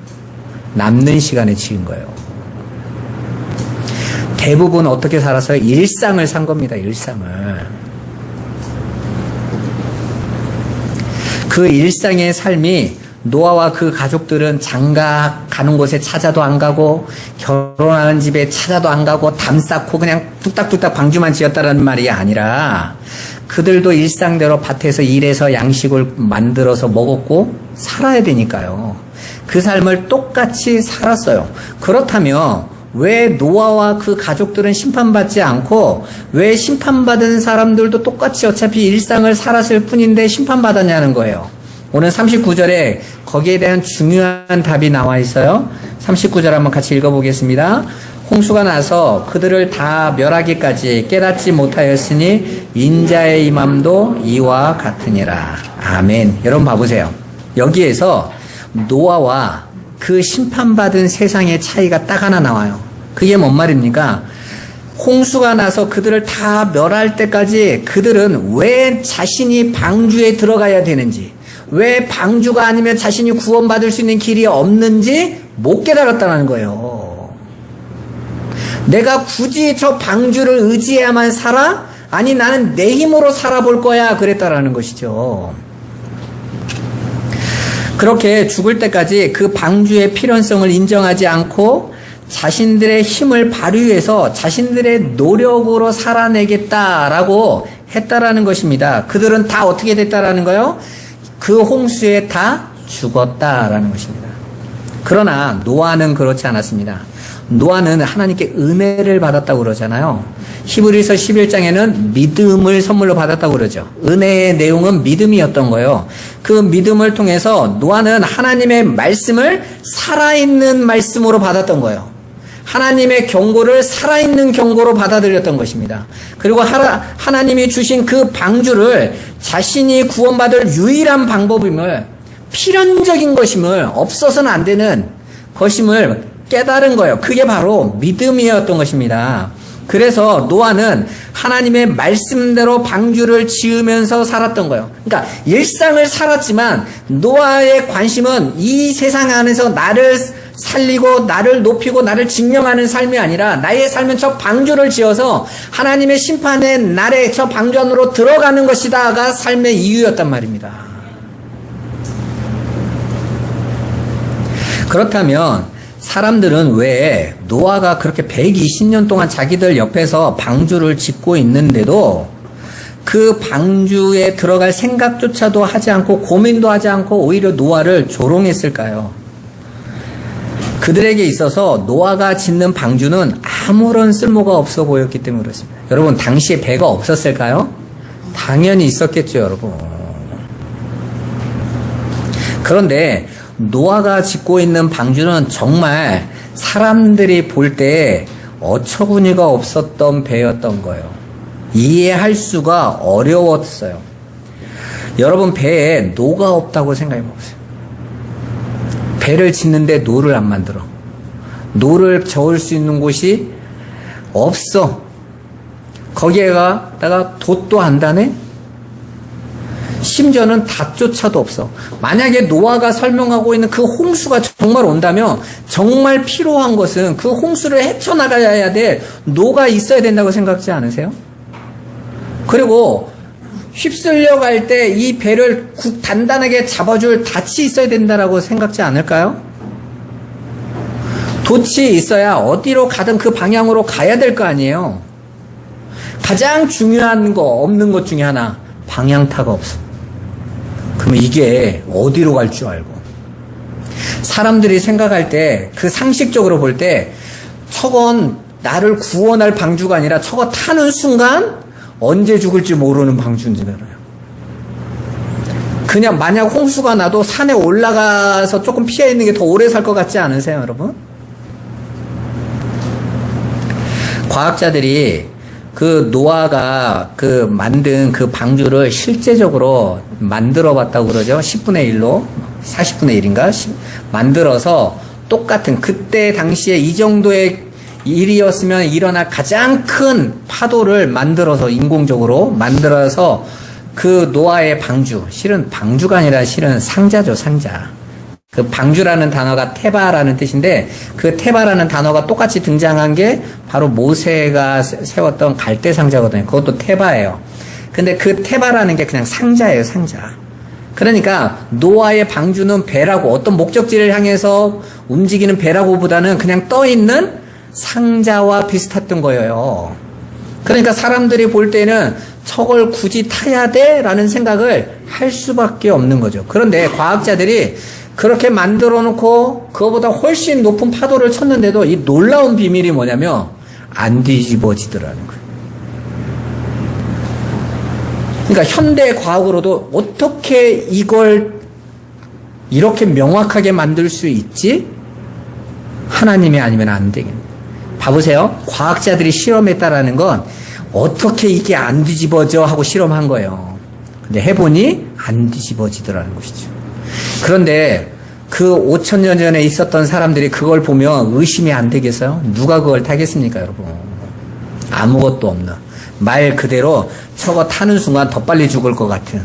남는 시간에 지은 거예요. 대부분 어떻게 살아서요? 일상을 산 겁니다, 일상을. 그 일상의 삶이, 노아와 그 가족들은 장가 가는 곳에 찾아도 안 가고 결혼하는 집에 찾아도 안 가고 담 쌓고 그냥 뚝딱뚝딱 방주만 지었다는 말이 아니라, 그들도 일상대로 밭에서 일해서 양식을 만들어서 먹었고 살아야 되니까요. 그 삶을 똑같이 살았어요. 그렇다면 왜 노아와 그 가족들은 심판받지 않고 왜 심판받은 사람들도 똑같이 어차피 일상을 살았을 뿐인데 심판받았냐는 거예요. 오늘 39절에 거기에 대한 중요한 답이 나와 있어요. 39절 한번 같이 읽어보겠습니다. 홍수가 나서 그들을 다 멸하기까지 깨닫지 못하였으니 인자의 임함도 이와 같으니라. 아멘. 여러분 봐보세요. 여기에서 노아와 그 심판받은 세상의 차이가 딱 하나 나와요. 그게 뭔 말입니까? 홍수가 나서 그들을 다 멸할 때까지 그들은 왜 자신이 방주에 들어가야 되는지, 왜 방주가 아니면 자신이 구원받을 수 있는 길이 없는지 못 깨달았다는 거예요. 내가 굳이 저 방주를 의지해야만 살아? 아니, 나는 내 힘으로 살아볼 거야, 그랬다라는 것이죠. 그렇게 죽을 때까지 그 방주의 필요성을 인정하지 않고 자신들의 힘을 발휘해서 자신들의 노력으로 살아내겠다라고 했다라는 것입니다. 그들은 다 어떻게 됐다라는 거요? 그 홍수에 다 죽었다라는 것입니다. 그러나 노아는 그렇지 않았습니다. 노아는 하나님께 은혜를 받았다고 그러잖아요. 히브리서 11장에는 믿음을 선물로 받았다고 그러죠. 은혜의 내용은 믿음이었던 거예요. 그 믿음을 통해서 노아는 하나님의 말씀을 살아있는 말씀으로 받았던 거예요. 하나님의 경고를 살아있는 경고로 받아들였던 것입니다. 그리고 하나님이 주신 그 방주를 자신이 구원받을 유일한 방법임을, 필연적인 것임을, 없어서는 안 되는 것임을 깨달은 거예요. 그게 바로 믿음이었던 것입니다. 그래서 노아는 하나님의 말씀대로 방주를 지으면서 살았던 거예요. 그러니까 일상을 살았지만 노아의 관심은 이 세상 안에서 나를 살리고 나를 높이고 나를 증명하는 삶이 아니라 나의 삶은 저 방주를 지어서 하나님의 심판의 날에 저 방주 안으로 들어가는 것이다가 삶의 이유였단 말입니다. 그렇다면 사람들은 왜 노아가 그렇게 120년 동안 자기들 옆에서 방주를 짓고 있는데도 그 방주에 들어갈 생각조차도 하지 않고 고민도 하지 않고 오히려 노아를 조롱했을까요? 그들에게 있어서 노아가 짓는 방주는 아무런 쓸모가 없어 보였기 때문에 그렇습니다. 여러분, 당시에 배가 없었을까요? 당연히 있었겠죠, 여러분. 그런데 노아가 짓고 있는 방주는 정말 사람들이 볼 때 어처구니가 없었던 배였던 거예요. 이해할 수가 어려웠어요. 여러분, 배에 노가 없다고 생각해 보세요. 배를 짓는데 노를 안 만들어. 노를 저을 수 있는 곳이 없어. 거기에다가 돛도 안 다네? 심지어는 닷조차도 없어. 만약에 노아가 설명하고 있는 그 홍수가 정말 온다면 정말 필요한 것은 그 홍수를 헤쳐나가야 될 노가 있어야 된다고 생각하지 않으세요? 그리고 휩쓸려 갈 때 이 배를 단단하게 잡아줄 닷이 있어야 된다고 생각지 않을까요? 돛이 있어야 어디로 가든 그 방향으로 가야 될 거 아니에요. 가장 중요한 거 없는 것 중에 하나, 방향타가 없어. 그럼 이게 어디로 갈 줄 알고. 사람들이 생각할 때 그 상식적으로 볼 때 저건 나를 구원할 방주가 아니라 저거 타는 순간 언제 죽을지 모르는 방주인지 알아요. 그냥 만약 홍수가 나도 산에 올라가서 조금 피해 있는 게 더 오래 살 것 같지 않으세요, 여러분? 과학자들이 그 노아가 그 만든 그 방주를 실제적으로 만들어 봤다고 그러죠. 10분의 1로 40분의 1인가 만들어서 똑같은 그때 당시에 이 정도의 일이었으면 일어날 가장 큰 파도를 만들어서 인공적으로 만들어서 그 노아의 방주, 실은 방주가 아니라 실은 상자죠, 상자. 그 방주라는 단어가 테바라는 뜻인데 그 테바라는 단어가 똑같이 등장한 게 바로 모세가 세웠던 갈대 상자거든요. 그것도 테바예요. 근데 그 테바라는 게 그냥 상자예요, 상자. 그러니까 노아의 방주는 배라고 어떤 목적지를 향해서 움직이는 배라고보다는 그냥 떠 있는 상자와 비슷했던 거예요. 그러니까 사람들이 볼 때는 저걸 굳이 타야 돼? 라는 생각을 할 수밖에 없는 거죠. 그런데 과학자들이 그렇게 만들어 놓고 그거보다 훨씬 높은 파도를 쳤는데도 이 놀라운 비밀이 뭐냐면 안 뒤집어지더라는 거예요. 그러니까 현대 과학으로도 어떻게 이걸 이렇게 명확하게 만들 수 있지? 하나님이 아니면 안 되겠네. 봐보세요. 과학자들이 실험했다라는 건 어떻게 이게 안 뒤집어져 하고 실험한 거예요. 근데 해보니 안 뒤집어지더라는 것이죠. 그런데 그 5,000년 전에 있었던 사람들이 그걸 보면 의심이 안 되겠어요? 누가 그걸 타겠습니까, 여러분? 아무것도 없는. 말 그대로 저거 타는 순간 더 빨리 죽을 것 같은.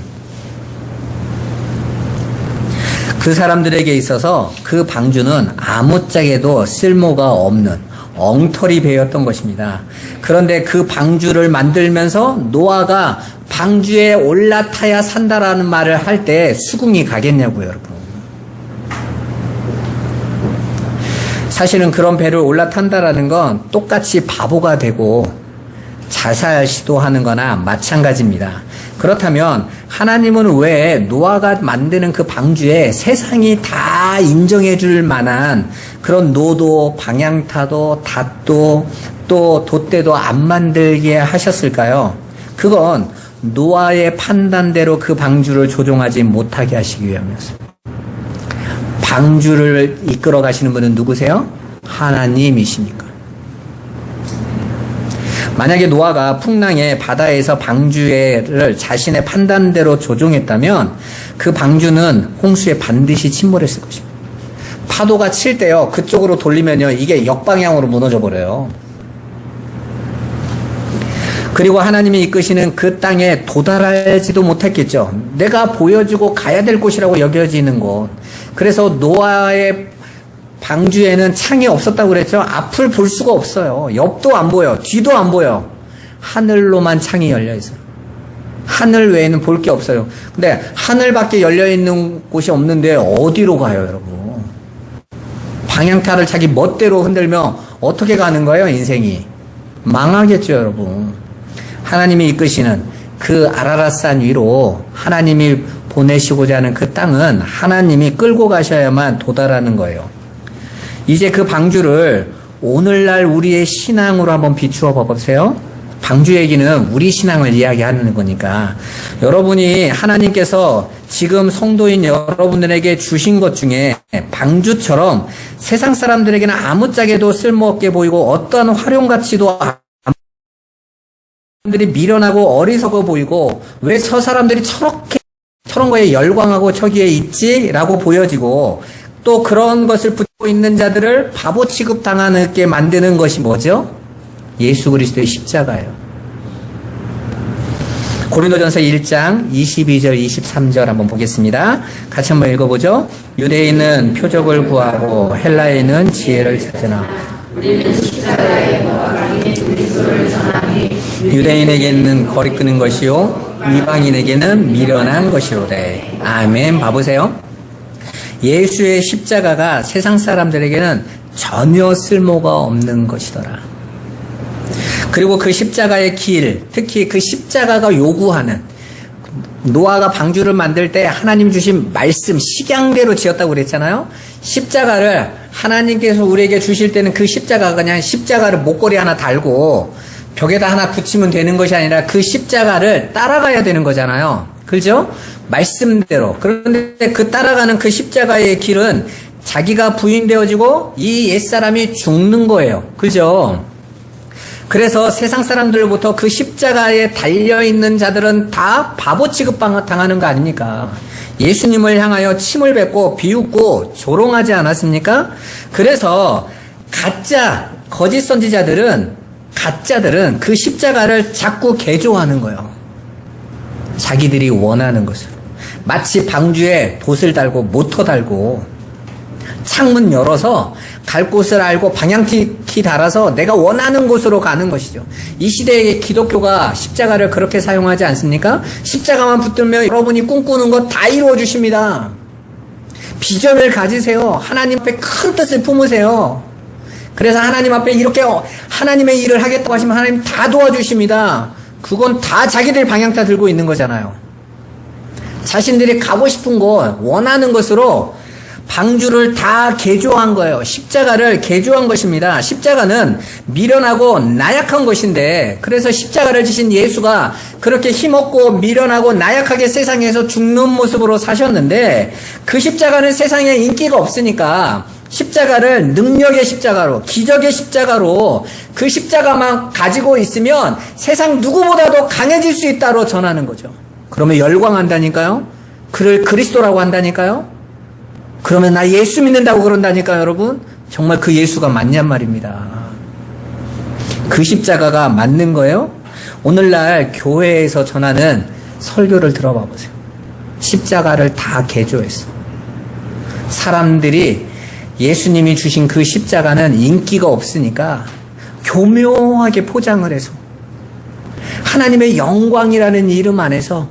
그 사람들에게 있어서 그 방주는 아무짝에도 쓸모가 없는 엉터리 배였던 것입니다. 그런데 그 방주를 만들면서 노아가 방주에 올라타야 산다라는 말을 할 때 수긍이 가겠냐고요, 여러분. 사실은 그런 배를 올라탄다라는 건 똑같이 바보가 되고 자살 시도하는 거나 마찬가지입니다. 그렇다면 하나님은 왜 노아가 만드는 그 방주에 세상이 다 인정해 줄 만한 그런 노도 방향타도 닷도 또 돛대도 안 만들게 하셨을까요? 그건 노아의 판단대로 그 방주를 조종하지 못하게 하시기 위함이었습니다. 방주를 이끌어 가시는 분은 누구세요? 하나님이시니까. 만약에 노아가 풍랑에 바다에서 방주를 자신의 판단대로 조종했다면 그 방주는 홍수에 반드시 침몰했을 것입니다. 파도가 칠 때요, 그쪽으로 돌리면요, 이게 역방향으로 무너져 버려요. 그리고 하나님이 이끄시는 그 땅에 도달하지도 못했겠죠. 내가 보여주고 가야 될 곳이라고 여겨지는 곳. 그래서 노아의 방주에는 창이 없었다고 그랬죠? 앞을 볼 수가 없어요. 옆도 안 보여. 뒤도 안 보여. 하늘로만 창이 열려 있어요. 하늘 외에는 볼 게 없어요. 근데 하늘밖에 열려 있는 곳이 없는데 어디로 가요, 여러분? 방향타를 자기 멋대로 흔들면 어떻게 가는 거예요, 인생이? 망하겠죠, 여러분. 하나님이 이끄시는 그 아라랏산 위로 하나님이 보내시고자 하는 그 땅은 하나님이 끌고 가셔야만 도달하는 거예요. 이제 그 방주를 오늘날 우리의 신앙으로 한번 비추어 봐보세요. 방주 얘기는 우리 신앙을 이야기하는 거니까 여러분이 하나님께서 지금 성도인 여러분들에게 주신 것 중에 방주처럼 세상 사람들에게는 아무짝에도 쓸모없게 보이고 어떠한 활용가치도 사람들이 미련하고 어리석어 보이고 왜 저 사람들이 저런 거에 열광하고 저기에 있지라고 보여지고 또 그런 것을 붙고 있는 자들을 바보 취급당하게 만드는 것이 뭐죠? 예수 그리스도의 십자가예요. 고린도전서 1장 22절 23절 한번 보겠습니다. 같이 한번 읽어보죠. 유대인은 표적을 구하고 헬라인은 지혜를 찾으나 우리는 십자가의 강인의 그리스도를 전하니 유대인에게는 거리끄는 것이요 이방인에게는 미련한 것이로되. 아멘. 봐보세요. 예수의 십자가가 세상 사람들에게는 전혀 쓸모가 없는 것이더라. 그리고 그 십자가의 길, 특히 그 십자가가 요구하는, 노아가 방주를 만들 때 하나님 주신 말씀, 식양대로 지었다고 그랬잖아요. 십자가를 하나님께서 우리에게 주실 때는 그 십자가가 그냥 십자가를 목걸이 하나 달고 벽에다 하나 붙이면 되는 것이 아니라 그 십자가를 따라가야 되는 거잖아요. 그렇죠? 말씀대로. 그런데 그 따라가는 그 십자가의 길은 자기가 부인되어지고 이 옛사람이 죽는 거예요. 그죠? 그래서 세상 사람들로부터 그 십자가에 달려있는 자들은 다 바보 취급 당하는 거 아닙니까? 예수님을 향하여 침을 뱉고 비웃고 조롱하지 않았습니까? 그래서 거짓 선지자들은 가짜들은 그 십자가를 자꾸 개조하는 거예요. 자기들이 원하는 것으로. 마치 방주에 돛을 달고 모터 달고 창문 열어서 갈 곳을 알고 방향키 달아서 내가 원하는 곳으로 가는 것이죠. 이 시대의 기독교가 십자가를 그렇게 사용하지 않습니까? 십자가만 붙들면 여러분이 꿈꾸는 것 다 이루어 주십니다. 비전을 가지세요. 하나님 앞에 큰 뜻을 품으세요. 그래서 하나님 앞에 이렇게 하나님의 일을 하겠다고 하시면 하나님 다 도와주십니다. 그건 다 자기들 방향타 들고 있는 거잖아요. 자신들이 가고 싶은 곳, 원하는 것으로 방주를 다 개조한 거예요. 십자가를 개조한 것입니다. 십자가는 미련하고 나약한 것인데, 그래서 십자가를 지신 예수가 그렇게 힘없고 미련하고 나약하게 세상에서 죽는 모습으로 사셨는데, 그 십자가는 세상에 인기가 없으니까 십자가를 능력의 십자가로, 기적의 십자가로 그 십자가만 가지고 있으면 세상 누구보다도 강해질 수 있다로 전하는 거죠. 그러면 열광한다니까요? 그를 그리스도라고 한다니까요? 그러면 나 예수 믿는다고 그런다니까요, 여러분? 정말 그 예수가 맞냔 말입니다. 그 십자가가 맞는 거예요? 오늘날 교회에서 전하는 설교를 들어봐 보세요. 십자가를 다 개조했어. 사람들이 예수님이 주신 그 십자가는 인기가 없으니까 교묘하게 포장을 해서 하나님의 영광이라는 이름 안에서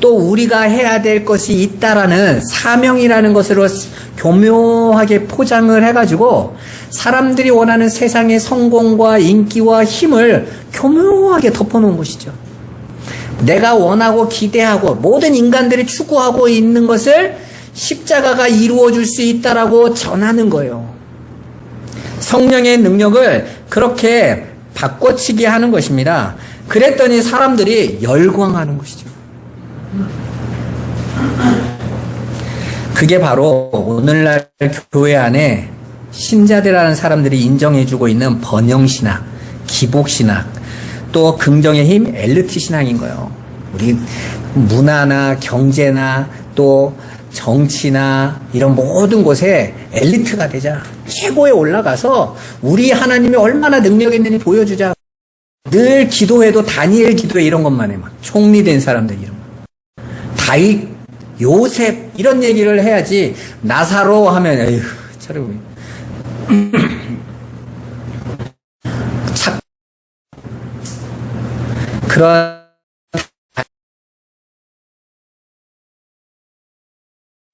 또 우리가 해야 될 것이 있다라는 사명이라는 것으로 교묘하게 포장을 해가지고 사람들이 원하는 세상의 성공과 인기와 힘을 교묘하게 덮어놓은 것이죠. 내가 원하고 기대하고 모든 인간들이 추구하고 있는 것을 십자가가 이루어줄 수 있다라고 전하는 거예요. 성령의 능력을 그렇게 바꿔치기 하는 것입니다. 그랬더니 사람들이 열광하는 것이죠. 그게 바로 오늘날 교회 안에 신자들이라는 사람들이 인정해주고 있는 번영신학, 기복신학, 또 긍정의 힘, 엘리트 신앙인 거예요. 우리 문화나 경제나 또 정치나 이런 모든 곳에 엘리트가 되자. 최고에 올라가서 우리 하나님이 얼마나 능력 있는지 보여주자. 늘 기도해도 다니엘 기도에 이런 것만 해. 막 총리된 사람들 이런 거. 다윗, 요셉 이런 얘기를 해야지. 나사로 하면 에휴, 그런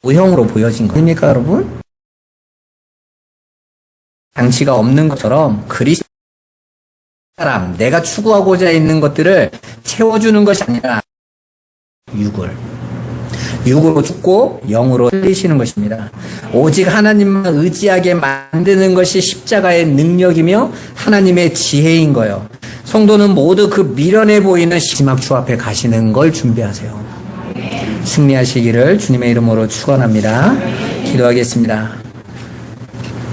모형으로 보여진 겁니까, 여러분? 장치가 없는 것처럼 그리스도 사람, 내가 추구하고자 있는 것들을 채워주는 것이 아니라 육으로 죽고 영으로 살리시는 것입니다. 오직 하나님만 의지하게 만드는 것이 십자가의 능력이며 하나님의 지혜인 거예요. 성도는 모두 그 미련해 보이는 마지막 주 앞에 가시는 걸 준비하세요. 승리하시기를 주님의 이름으로 축원합니다. 기도하겠습니다.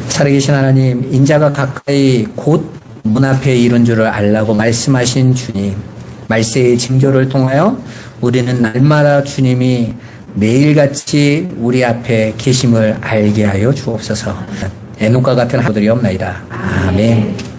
살아계신 하나님, 인자가 가까이 곧 문 앞에 이른 줄을 알라고 말씀하신 주님, 말세의 징조를 통하여 우리는 날마다 주님이 매일같이 우리 앞에 계심을 알게 하여 주옵소서. 에녹과 같은 하들이 없나이다. 아멘.